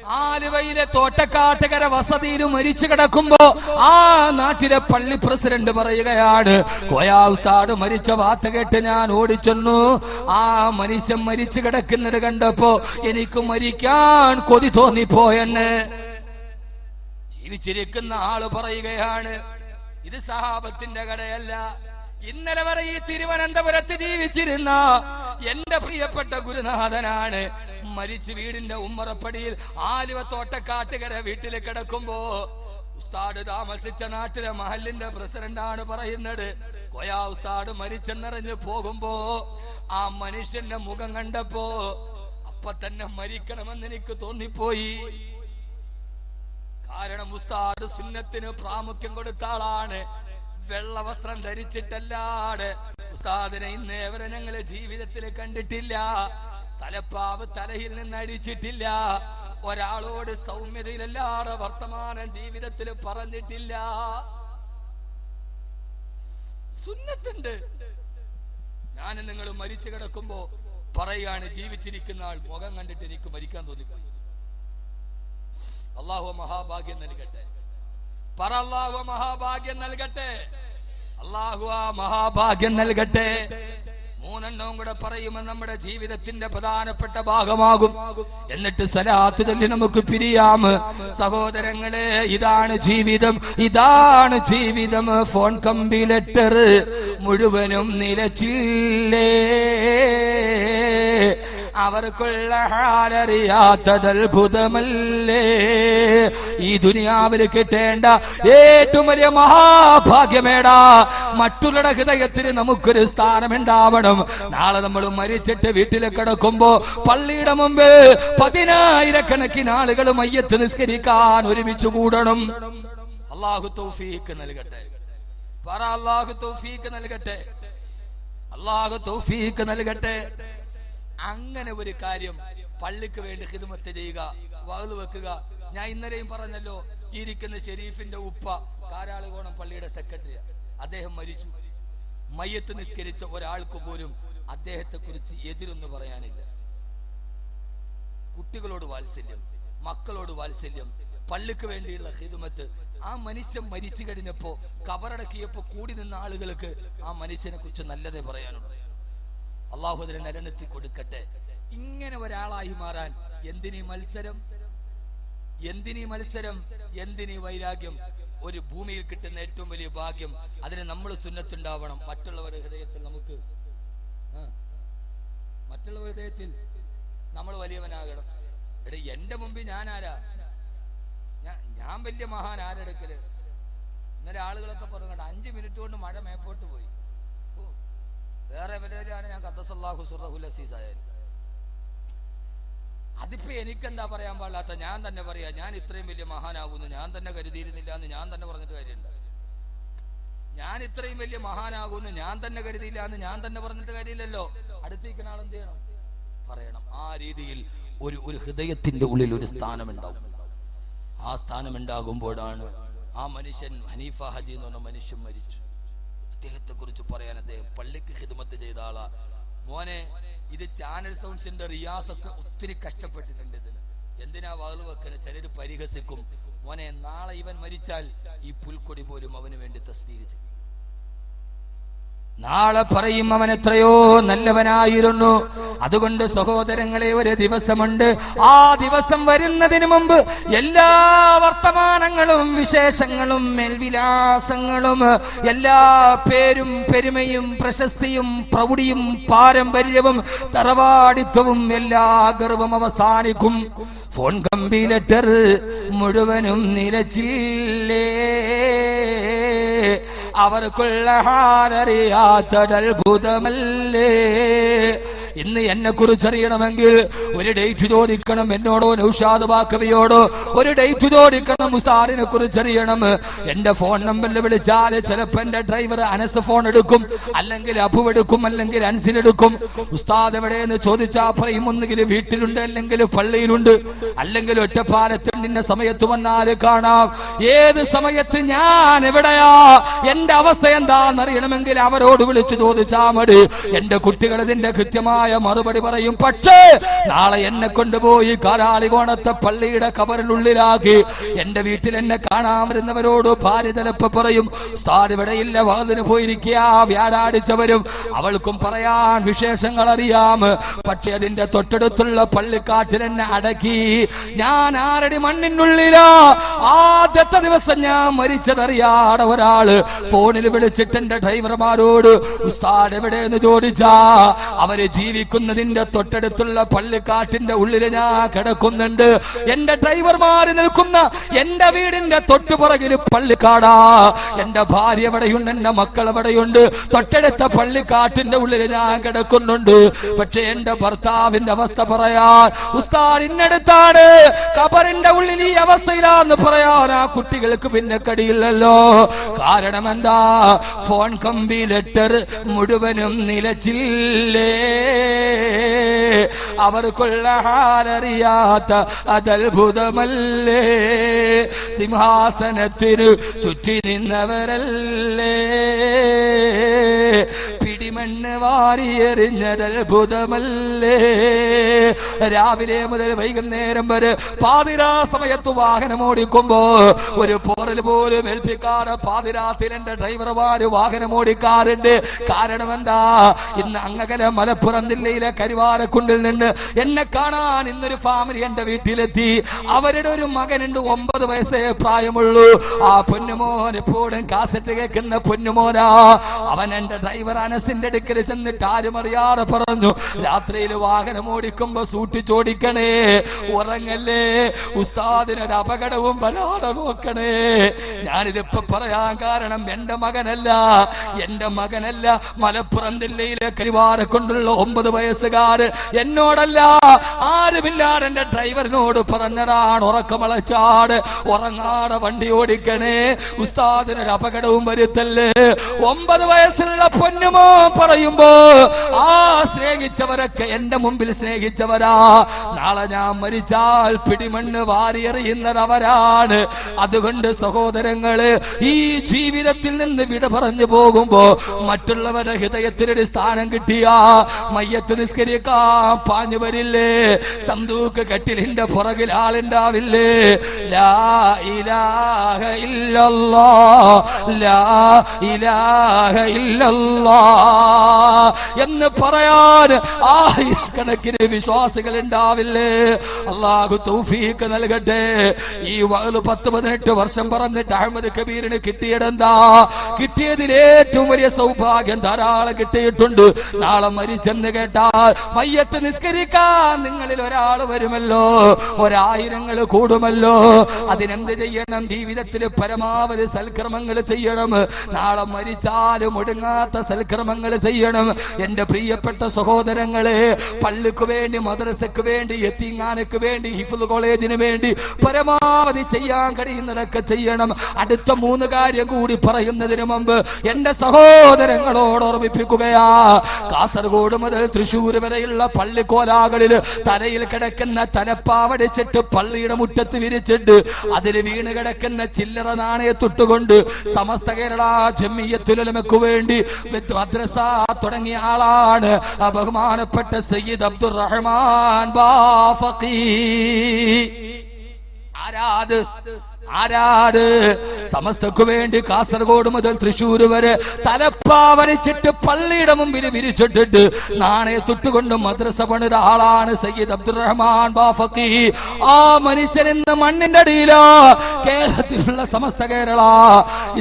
ആലുവയിലെ തോട്ടക്കാട്ടുകര വസതിയിൽ മരിച്ചു കിടക്കുമ്പോ ആ നാട്ടിലെ പള്ളി പ്രസിഡന്റ് പറയുകയാണ്, കോയാ ഉസ്താദ് മരിച്ച വാർത്ത കേട്ട് ഞാൻ ഓടിച്ചെന്നു. ആ മനുഷ്യൻ മരിച്ചു കിടക്കുന്നത് കണ്ടപ്പോ എനിക്ക് മരിക്കാൻ കൊതി തോന്നിപ്പോയെന്ന്. ജീവിച്ചിരിക്കുന്ന ആള് പറയുകയാണ്, ഇത് സഹാബത്തിന്റെ കടയല്ല. ഇന്നലെ വരെ ഈ തിരുവനന്തപുരത്ത് ജീവിച്ചിരുന്ന എന്റെ പ്രിയപ്പെട്ട ഗുരുനാഥനാണ്. മരിച്ചു വീടിന്റെ ഉമ്മറപ്പടിയിൽ ആലുവ തോട്ടക്കാട്ടുകര വീട്ടിൽ കിടക്കുമ്പോ ഉസ്താദ് താമസിച്ച നാട്ടിലെ മഹലിന്റെ പ്രസിഡന്റാണ് പറയുന്നത്, കോയാ ഉസ്താദ് മരിച്ചെന്നറിഞ്ഞ് പോകുമ്പോ ആ മനുഷ്യന്റെ മുഖം കണ്ടപ്പോ അപ്പൊ തന്നെ മരിക്കണമെന്ന് എനിക്ക് തോന്നിപ്പോയി. കാരണം ഉസ്താദ് സുന്നത്തിന് പ്രാമുഖ്യം കൊടുത്ത ആളാണ്. വെള്ള വസ്ത്രം ധരിച്ചിട്ടല്ലാതെ ഉസ്താദിനെ ഇന്ന് എവരെ ഞങ്ങളെ ജീവിതത്തിൽ കണ്ടിട്ടില്ല. തലപ്പാവ് തലയിൽ നിന്ന് അടിച്ചിട്ടില്ല. ഒരാളോട് സൗമ്യതയിലല്ലാതെ വർത്തമാനം ജീവിതത്തിൽ പറഞ്ഞിട്ടില്ല. സുന്നത്തുണ്ട്. ഞാൻ നിങ്ങൾ മരിച്ചു കിടക്കുമ്പോ പറയുകയാണ്, ജീവിച്ചിരിക്കുന്ന ആൾ മുഖം കണ്ടിട്ട് എനിക്ക് മരിക്കാൻ തോന്നിപ്പോയി. അല്ലാഹു മഹാഭാഗ്യം നൽകട്ടെ. പറ അല്ലാഹു മഹാഭാഗ്യം നൽകട്ടെ. അല്ലാഹു ആ മഹാഭാഗ്യം നൽകട്ടെ. മൂന്നെണ്ണവും കൂടെ പറയുമ്പോൾ നമ്മുടെ ജീവിതത്തിന്റെ പ്രധാനപ്പെട്ട ഭാഗമാകും. എന്നിട്ട് സ്വലാത്ത് ചൊല്ലി നമുക്ക് പിരിയാം. സഹോദരങ്ങളെ, ഇതാണ് ജീവിതം, ഇതാണ് ജീവിതം. ഫോൺ കമ്പി ലെറ്റർ മുഴുവനും നിലച്ചില്ലേ, അവർക്കുള്ള ഹാലറിയാത്തത് അത്ഭുതമല്ലേ. ഈ ദുനിയാവിൽ കിട്ടേണ്ട ഏറ്റവും വലിയ മഹാഭാഗ്യമേടാ. മറ്റുള്ള ഹൃദയത്തിന് നമുക്കൊരു സ്ഥാനമുണ്ടാവണം. നാളെ നമ്മൾ മരിച്ചിട്ട് വീട്ടിൽ കിടക്കുമ്പോ പള്ളിയുടെ മുമ്പ് 10,000-കണക്കിന് ആളുകൾ മയ്യത്ത് നിസ്കരിക്കാൻ ഒരുമിച്ച് കൂടണം. അല്ലാഹു തൗഫീഖ് നൽകട്ടെ. പറ അല്ലാഹു തൗഫീഖ് നൽകട്ടെ. അല്ലാഹു തൗഫീഖ് നൽകട്ടെ. അങ്ങനെ ഒരു കാര്യം, പള്ളിക്ക് വേണ്ടി ഖിദ്മത്ത് ചെയ്യുക, വഅ്ള് വെക്കുക. ഞാൻ ഇന്നലെയും പറഞ്ഞല്ലോ, ഇരിക്കുന്ന ഷെരീഫിന്റെ ഉപ്പ കാരാളുകോണം പള്ളിയുടെ സെക്രട്ടറി, അദ്ദേഹം മരിച്ചു. മയ്യത്ത് നിസ്കരിച്ച ഒരാൾക്ക് പോലും അദ്ദേഹത്തെ കുറിച്ച് എതിരൊന്നും പറയാനില്ല. കുട്ടികളോട് വാത്സല്യം, മക്കളോട് വാത്സല്യം, പള്ളിക്ക് വേണ്ടിയുള്ള ഖിദ്മത്ത്. ആ മനുഷ്യൻ മരിച്ചു കഴിഞ്ഞപ്പോ കബറടക്കിയപ്പോ കൂടി നിന്ന ആളുകൾക്ക് ആ മനുഷ്യനെ കുറിച്ച് നല്ലതേ പറയാനുള്ളൂ. അള്ളാഹു അതിനെ നിലനിർത്തി കൊടുക്കട്ടെ. ഇങ്ങനെ ഒരാളായി മാറാൻ എന്തിനീ മത്സരം, എന്തിനീ മത്സരം, എന്തിനീ വൈരാഗ്യം? ഒരു ഭൂമിയിൽ കിട്ടുന്ന ഏറ്റവും വലിയ ഭാഗ്യം, അതിന് നമ്മൾ സുന്നത്തുണ്ടാവണം. മറ്റുള്ളവരുടെ ഹൃദയത്തിൽ നമുക്ക്, മറ്റുള്ളവരുടെ ഹൃദയത്തിൽ നമ്മൾ വലിയവനാകണം. എടേ, എന്റെ മുമ്പിൽ ഞാൻ ആരാ? ഞാൻ വലിയ മഹാൻ ആരെടുക്കല്? ഇന്നലെ ആളുകളൊക്കെ പറഞ്ഞു 5 മിനിറ്റ് കൊണ്ട് മഴ മേപ്പോട്ട് പോയി. വേറെ വല്ലവരാണ് ഞാൻ ഖദ്ദസല്ലാഹു സിർറഹുൽ അസീസ് ആയാലും. അതിപ്പോ എനിക്കെന്താ പറയാൻ പാടില്ലാത്ത? ഞാൻ തന്നെ പറയാ, ഞാൻ ഇത്രയും വലിയ മഹാനാകുന്നു ഞാൻ തന്നെ കരുതിയിരുന്നില്ല എന്ന് ഞാൻ തന്നെ പറഞ്ഞിട്ട് കാര്യമുണ്ട്. ഞാൻ ഇത്രയും വലിയ മഹാനാകുന്നു ഞാൻ തന്നെ കരുതിയില്ല എന്ന് ഞാൻ തന്നെ പറഞ്ഞിട്ട് കാര്യമില്ലല്ലോ. അടുത്തേക്കുന്ന ആൾ എന്ത് ചെയ്യണം? പറയണം. ആ രീതിയിൽ ഒരു ഹൃദയത്തിന്റെ ഉള്ളിൽ ഒരു സ്ഥാനമുണ്ടാവും. ആ സ്ഥാനമുണ്ടാകുമ്പോഴാണ് ആ മനുഷ്യൻ, ഹനീഫ ഹജി എന്ന് പറഞ്ഞ മനുഷ്യൻ മരിച്ചു. അദ്ദേഹത്തെ കുറിച്ച് പറയാൻ, അദ്ദേഹം പള്ളിക്ക് ഖിദ്മത്ത് ചെയ്ത ആളാ. മോനെ, ഇത് ചാനൽ സൗണ്ട്സിന്റെ റിയാസൊക്കെ ഒത്തിരി കഷ്ടപ്പെട്ടിട്ടുണ്ട്. ഇതിന് എന്തിനാ വഅ്ള് വെക്കുന്നത്? ചിലര് പരിഹസിക്കും. മോനെ, നാളെ ഇവൻ മരിച്ചാൽ ഈ പുൽക്കൊടി പോലും അവന് വേണ്ടി തസ്ബീഹ് ചെയ്യും. നാളെ പറയും അവൻ എത്രയോ നല്ലവനായിരുന്നു. അതുകൊണ്ട് സഹോദരങ്ങളെ, ഒരു ദിവസമുണ്ട്. ആ ദിവസം വരുന്നതിന് മുമ്പ് എല്ലാ വർത്തമാനങ്ങളും വിശേഷങ്ങളും മേൽവിലാസങ്ങളും എല്ലാ പേരും പെരുമയും പ്രശസ്തിയും പ്രൗഢിയും പാരമ്പര്യവും തറവാടിത്വവും എല്ലാ ഗർവം അവസാനിക്കും. ഫോൺ കമ്പി ലെറ്റർ മുഴുവനും നിലച്ചില്ലേ, അവർക്കുള്ള ഹാലറിയാത്തതത്ഭുതമല്ലേ. ഇന്ന് എന്നെ കുറിച്ചറിയണമെങ്കിൽ ഒരു ഡേറ്റ് ചോദിക്കണം എന്നോടോ, നൗഷാദ് ബാക്കവിയോടോ ഒരു ഡേറ്റ് ചോദിക്കണം. ഉസ്താദിനെ കുറിച്ചറിയണം. എന്റെ ഫോൺ നമ്പറിൽ വിളിച്ചാൽ ചിലപ്പോ എന്റെ ഡ്രൈവർ അനസ് ഫോൺ എടുക്കും, അല്ലെങ്കിൽ അബു എടുക്കും, അല്ലെങ്കിൽ അൻസിലെടുക്കും. ഉസ്താദ് എവിടെയെന്ന് ചോദിച്ചാൽ പറയും, ഒന്നുകിൽ വീട്ടിലുണ്ട്, അല്ലെങ്കിൽ പള്ളിയിലുണ്ട്, അല്ലെങ്കിൽ ഒറ്റപ്പാലത്തുണ്ട്, നിന്റെ സമയത്ത് വന്നാൽ കാണാം. ഏത് സമയത്ത് ഞാൻ എവിടെയാ, എന്റെ അവസ്ഥ എന്താണെന്നറിയണമെങ്കിൽ അവരോട് വിളിച്ചു ചോദിച്ചാൽ മതി. എന്റെ കുട്ടികൾ ഇതിന്റെ കൃത്യമായ മറുപടി പറയും. പക്ഷേ നാളെ എന്നെ കൊണ്ടുപോയി കാലാളികോണത്തെ പള്ളിയുടെ കബറിനുള്ളിലാക്കി എന്റെ വീട്ടിൽ എന്നെ കാണാൻ വരുന്നവരോട് ഭാര്യ ചിലപ്പോ പറയും, ഉസ്താദ് ഇവിടെയില്ല, വാതിന് പോയിരിക്കുക. വ്യാഴാഴ്ചവരും, അവൾക്കും പറയാൻ വിശേഷങ്ങൾ അറിയാം. പക്ഷെ അതിന്റെ തൊട്ടടുത്തുള്ള പള്ളിക്കാട്ടിൽ എന്നെ അടക്കി. ഞാൻ ആരടി മണ്ണിനുള്ളിലാ. ആദ്യത്തെ ദിവസം ഞാൻ മരിച്ചതറിയാതെ ഒരാള് ഫോണിൽ വിളിച്ചിട്ട് എന്റെ ഡ്രൈവർമാരോട് ഉസ്താദ് എവിടെയെന്ന് ചോദിച്ചാ അവര് ജീവിക്കുന്നതിന്റെ തൊട്ടടുത്തുള്ള പള്ളിക്കാട്ടിന്റെ ഉള്ളിൽ ഞാൻ കിടക്കുന്നുണ്ട്. എന്റെ ഡ്രൈവർമാര് നിൽക്കുന്ന എന്റെ വീടിന്റെ തൊട്ടുപുറകില് പള്ളിക്കാടാ. എന്റെ ഭാര്യ എവിടെയുണ്ട്, എന്റെ മക്കൾ എവിടെയുണ്ട്, തൊട്ടടുത്ത പള്ളിക്കാട്ടിന്റെ ഉള്ളിൽ ഞാൻ കിടക്കുന്നുണ്ട്. പക്ഷെ എന്റെ ഭർത്താവിന്റെ അവസ്ഥ പറയാൻ ഉസ്താദ് ഇന്നടുത്താണ്, ഖബറിന്റെ ഉള്ളിൽ ഈ അവസ്ഥയിലാന്ന് പറയാൻ ആ കുട്ടികൾക്ക് പിന്നെ കഴിയില്ലല്ലോ. കാരണം എന്താ, ഫോൺ കമ്പി ലെറ്റർ മുഴുവനും നിലച്ചില്ലേ. അവർക്കുള്ള ഹാലറിയാത്ത അതത്ഭുതമല്ലേ. സിംഹാസനത്തിനു ചുറ്റി നിന്നവരല്ലേ. പിടിമണ്ണ് വാരിയെറിഞ്ഞതത്ഭുതമല്ലേ. രാവിലെ മുതൽ വൈകുന്നേരം വരെ പാതിരാ സമയത്ത് വാഹനം ഓടിക്കുമ്പോ ഒരു പോറൽ പോലും ഏൽപ്പിക്കാതെ പാതിരാത്തിൽ എന്റെ ഡ്രൈവർമാര് വാഹനം ഓടിക്കാറുണ്ട്. കാരണം എന്താ, ഇന്ന് അങ്ങകല മലപ്പുറം ജില്ലയിലെ കരുവാരക്കുണ്ടിൽ നിന്ന് എന്നെ കാണാൻ ഇന്നൊരു ഫാമിലി എന്റെ വീട്ടിലെത്തി. അവരുടെ ഒരു മകനുണ്ട്, 9 വയസ്സേ പ്രായമുള്ളൂ. ആ പൊന്നുമോൻ എപ്പോഴും കാസറ്റ് കേൾക്കുന്ന പൊന്നുമോനാ. അവൻ എന്റെ ഡ്രൈവർ അനസിന്റെ അടുക്കൽ ചെന്നിട്ട് ആരും അറിയാതെ പറഞ്ഞു, രാത്രിയിൽ വാഹനം ഓടിക്കുമ്പോ സൂക്ഷിച്ചോടിക്കണേ, ഉറങ്ങല്ലേ, ഉസ്താദിനൊരു അപകടവും വരാതെ നോക്കണേ. ഞാനിതിപ്പോ പറയാൻ കാരണം എന്റെ മകനല്ല, മലപ്പുറം ജില്ലയിലെ കരുവാരക്കൊണ്ടുള്ള 9 വയസ്സുകാരൻ എന്നോടല്ല, ആരുമില്ലാതെ എന്റെ ഡ്രൈവറിനോട് പറഞ്ഞതാണ്, ഉറക്കമളച്ചാട് ഉറങ്ങാതെ വണ്ടി ഓടിക്കണേ, ഉസ്താദിനൊരു അപകടവും വരുത്തല്ലേ. 9 വയസ്സുള്ള പൊന്നുമോ പറയുമ്പോ ആ സ്നേഹിച്ചവരൊക്കെ എന്റെ മുമ്പിൽ സ്നേഹിച്ചവരാ. നാളെ ഞാൻ മരിച്ചാൽ പിടിമണ്ണ് വാരിയെറിയുന്നത് അവരാണ്. അതുകൊണ്ട് സഹോദരങ്ങള്, ഈ ജീവിതത്തിൽ നിന്ന് വിട പറഞ്ഞു പോകുമ്പോ മറ്റുള്ളവരുടെ ഹൃദയത്തിനൊരു സ്ഥാനം കിട്ടിയ മയ്യത്ത് നിസ്കരിക്കാൻ പാഞ്ഞു വരില്ലേ. സന്തൂക്ക് കട്ടിലിന്റെ പുറകിൽ ആളുണ്ടാവില്ലേ. ലാ ഇലാഹ ഇല്ലല്ലാഹ്, ലാ ഇലാഹ ഇല്ലല്ലാഹ് എന്ന് പറയാൻ ആയിരക്കണക്കിന് വിശ്വാസികൾ ഉണ്ടാവില്ലേ. അല്ലാഹു തൗഫീഖ് നൽകട്ടെ. ഈ 10-18 വർഷം പറഞ്ഞിട്ട് അഹമ്മദ് കബീറിന് കിട്ടിയതെന്താ? കിട്ടിയതിൽ ഏറ്റവും വലിയ സൗഭാഗ്യം ധാരാളം കിട്ടിയിട്ടുണ്ട്. നാളെ മരിച്ചെന്ന് കേട്ടാൽ മയ്യത്ത് നിസ്കരിക്കാൻ നിങ്ങളിൽ ഒരാൾ വരുമല്ലോ, 1000 കൂടുമല്ലോ. അതിനെന്ത് ചെയ്യണം? ജീവിതത്തിൽ പരമാവധി സൽക്കർമ്മങ്ങൾ ചെയ്യണം. നാളെ മരിച്ചാലും ഒടുങ്ങാത്ത സൽക്കർമ്മങ്ങൾ ചെയ്യണം. എന്റെ പ്രിയപ്പെട്ട സഹോദരങ്ങളെ, പള്ളിക്ക് വേണ്ടി, മദ്രസക്ക് വേണ്ടി, യതീംഖാനക്ക് വേണ്ടി, ഹിഫ്ള് കോളേജിന് വേണ്ടി പരമാവധി ചെയ്യാൻ കഴിയുന്നതൊക്കെ ചെയ്യണം. അടുത്ത 3 കാര്യം കൂടി പറയുന്നതിന് മുമ്പ് എന്റെ സഹോദരങ്ങളോട് ഓർമ്മിപ്പിക്കുകയാ. കാസർഗോഡ് മുതൽ തൃശ്ശൂർ വരെയുള്ള പള്ളിക്കോലാകളിൽ തലയിൽ കിടക്കുന്ന തലപ്പാവടിച്ചിട്ട് പള്ളിയുടെ മുറ്റത്ത് വിരിച്ചിട്ട് അതിൽ വീണ് കിടക്കുന്ന ചില്ലറ നാണയത്തൊട്ടുകൊണ്ട് സമസ്ത കേരള ജമിയത്തുൽ ഉലമയ്ക്ക് വേണ്ടി മദ്രസ തുടങ്ങിയ ആളാണ് ബഹുമാനപ്പെട്ട സയ്യിദ് അബ്ദുറഹ്മാൻ ബാഫഖി. ആരാട് സമസ്തക്ക് വേണ്ടി കാസർഗോഡ് മുതൽ തൃശ്ശൂർ വരെ തലപ്പാവരിച്ചിട്ട് പള്ളിയുടെ മുമ്പിൽ വിരിച്ചിട്ടിട്ട് നാണയത്തൊട്ടുകൊണ്ട് മദ്രസ പണിത ആളാണ് സയ്യിദ് അബ്ദുറഹ്മാൻ ബാഫഖി. ആ മനുഷ്യൻ ഇന്ന് മണ്ണിന്റെ അടിയിലോ. കേരളത്തിലുള്ള സമസ്ത കേരള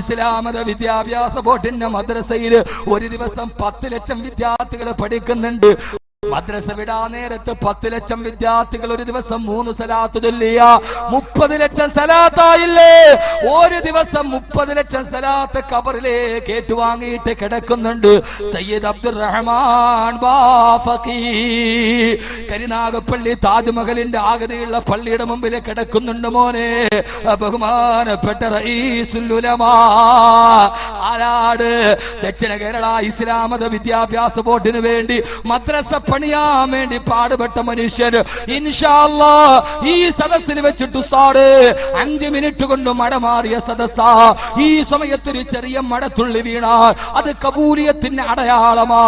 ഇസ്ലാമത വിദ്യാഭ്യാസ ബോർഡിന്റെ മദ്രസയിൽ ഒരു ദിവസം 10 ലക്ഷം വിദ്യാർത്ഥികൾ പഠിക്കുന്നുണ്ട്. മദ്രസ വിടാ നേരത്ത് 10 ലക്ഷം വിദ്യാർത്ഥികൾ ഒരു ദിവസം 3 സലാത്ത് ചൊല്ലിയ 30 ലക്ഷം സലാത്തായില്ലേ. ഒരു ദിവസം 30 ലക്ഷം സലാത്ത് ഖബറിലേക്ക് ഏറ്റുവാങ്ങിയിട്ട് കിടക്കുന്നുണ്ട് സയ്യിദ് അബ്ദുറഹ്മാൻ ബാഫഖി. കരിനാഗപ്പള്ളി താജ്മഹലിന്റെ ആകൃതിയുള്ള പള്ളിയുടെ മുമ്പിൽ കിടക്കുന്നുണ്ട് മോനെ ബഹുമാനപ്പെട്ട റഈസുൽ ഉലമാ. ആരാട്? ദക്ഷിണ കേരള ഇസ്ലാമത വിദ്യാഭ്യാസ ബോർഡിന് വേണ്ടി മദ്രസ പണിയാൻ വേണ്ടി പാടുപെട്ട മനുഷ്യൻ ഇൻഷാ അല്ലാഹ് ഈ സദസ്സിൽ വെച്ചിട്ട് ഉസ്താദ് 5 മിനിറ്റ് കൊണ്ട് മടമാറിയ സദസ്സാ. ഈ സമയത്ത് ഒരു ചെറിയ മടത്തുള്ളി വീണാൽ അത് കബൂലിയത്തിന്റെ അടയാളമാ.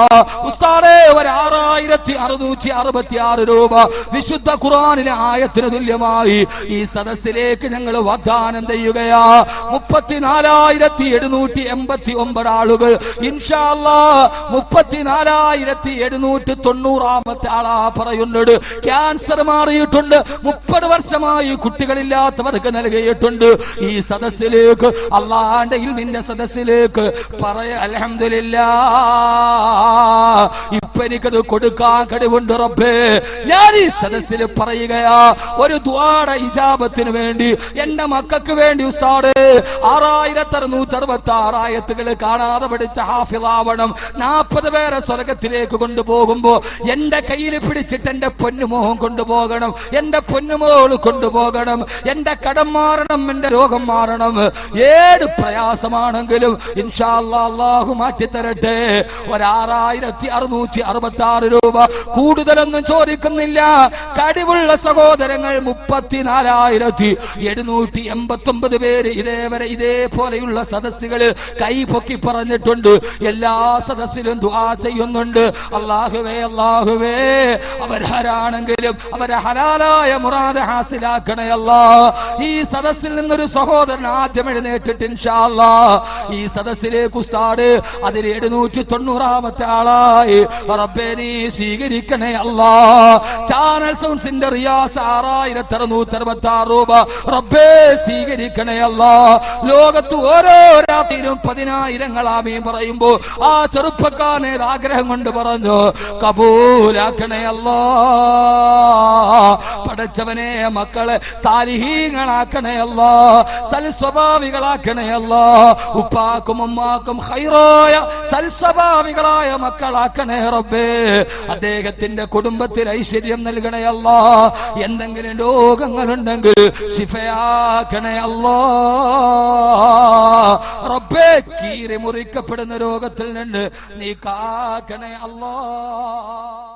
ഉസ്താദേ, ഒരു 6666 രൂപ വിശുദ്ധ ഖുർആനിലെ ആയത്തിന് തുല്യമായി ഈ സദസ്സിലേക്ക് ഞങ്ങൾ വാഗ്ദാനം ചെയ്യുകയാ. 34,789 ആളുകൾ ഇൻഷാ അല്ലാഹ് 34,790 ആളാ പറയുന്നുണ്ട്. ക്യാൻസർ മാറിയിട്ടുണ്ട്. 30 വർഷമായി കുട്ടികളില്ലാത്തവർക്ക് നൽകിയിട്ടുണ്ട്. ഈ സദസ്സിലേക്ക്, അള്ളാന്റെ ഇൽമിന്റെ സദസ്സിലേക്ക് പറയ അൽഹംദുലില്ലാഹ്, ഇപ്പൊ എനിക്കത് കൊടുക്കാൻ കഴിവുണ്ട് റബ്ബേ. ഞാൻ ഈ സദസ്സിൽ പറയുകയാ, ഒരു ദുആയുടെ ഇജാബത്തിന് വേണ്ടി എന്റെ മക്കൾക്ക് വേണ്ടി ഉസ്താദ് 6666 ആയത്തുകൾ കാണാതെ പഠിച്ച ഹാഫിളാവണം. 40 പേരെ സ്വർഗത്തിലേക്ക് കൊണ്ടുപോകുമ്പോ എന്റെ കയ്യിൽ പിടിച്ചിട്ട് എന്റെ പൊന്നുമോഹം കൊണ്ടുപോകണം, എന്റെ പൊന്നുമോള് കൊണ്ടുപോകണം. എന്റെ കടം മാറണം, എന്റെ രോഗം മാറണം. ഏത് പ്രയാസമാണെങ്കിലും ഇൻഷാ അല്ലാഹ് അല്ലാഹു മാറ്റിത്തരട്ടെ. 6666 രൂപ കൂടുതലൊന്നും ചോദിക്കുന്നില്ല. കഴിവുള്ള സഹോദരങ്ങൾ 34,789 പേര് ഇതേവരെ ഇതേപോലെയുള്ള സദസ്സുകളിൽ കൈപൊക്കി പറഞ്ഞിട്ടുണ്ട്. എല്ലാ സദസ്സിലും ദുആ ചെയ്യുന്നുണ്ട്. അല്ലാഹുവേ അല്ലാഹുവേ, അവരാരാണെങ്കിലും അവരെ ഹലാലായ മുറാദ് ഹാസിലാക്കണേ അല്ലാഹ്. ഈ സദസ്സിൽ നിന്നൊരു സഹോദരൻ ആദ്യം എഴുന്നേറ്റിട്ട് ഇൻഷാ അല്ലാഹ് ഈ സദസ്സിലേക്ക് ഉസ്താദ് അതിൽ 790 ആളായി. റബ്ബേ നീ സ്വീകരിക്കണേ അല്ലാഹ്. ചാനൽ സൗണ്ട്സിന്റെ റിയാസ് 6666 രൂപ റബ്ബേ സ്വീകരിക്കണേ അല്ലാഹ്. ലോകത്ത് ഓരോ രാത്രിയിലും 10,000 ആമീൻ പറയുമ്പോ ആ ചെറുപ്പക്കാരനെ ആഗ്രഹം കൊണ്ട് പറഞ്ഞു, കബൂലാക്കണേ അല്ലാഹ്. പടച്ചവനെ, മക്കളെ സാലിഹീങ്ങളാക്കണേ അല്ലാഹ്, സൽസ്വഭാവികളാക്കണേ അല്ലാഹ്. ഉപ്പാക്കും ഉമ്മാക്കും ഖൈറായ സൽസ്വഭാവികളായ മക്കളാക്കണേ റബ്ബേ. അദ്ദേഹത്തിന്റെ കുടുംബത്തിൽ ഐശ്വര്യം നൽകണേ അല്ലാഹ്. എന്തെങ്കിലും രോഗങ്ങളുണ്ടെങ്കിൽ ശിഫയാക്കണേ അല്ലാഹ്. റബ്ബേ, കീറി മുറിക്കപ്പെടുന്ന രോഗത്തിൽ നിന്ന് നീ കാക്കണേ അല്ലാഹ്.